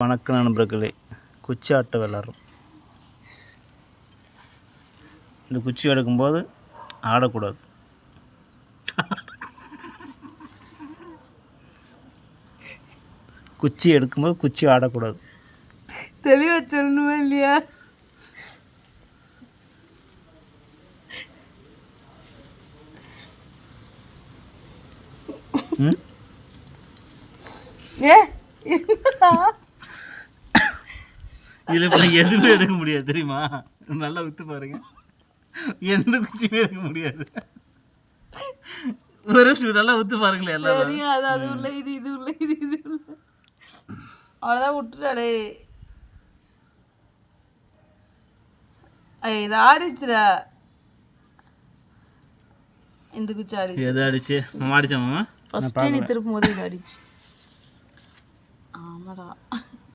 வணக்கம் நண்பர்களே, குச்சி ஆட்ட விளாட்றோம். இந்த குச்சி எடுக்கும்போது ஆடக்கூடாது. குச்சி எடுக்கும்போது குச்சி ஆடக்கூடாது. தெளிவாக சொல்லணுமா இல்லையா? இதில் இப்போ எதுவுமே எடுக்க முடியாது தெரியுமா? நல்லா விற்று பாருங்க, எந்த குச்சியுமே எடுக்க முடியாது. ஒரு நல்லா விற்று பாருங்களேன் எல்லாம். தெரியும், அது உள்ள இது உள்ள இது உள்ள அவ்வளோதான் விட்டுறாடே. இது ஆடிச்சுடா. இந்த குச்சி ஆடிச்சு. எது அடிச்சு மாமா அடிச்சா? மாமா ஃபஸ்ட்டே நீ திருப்பும் போது இது அடிச்சு. ஆமாடா.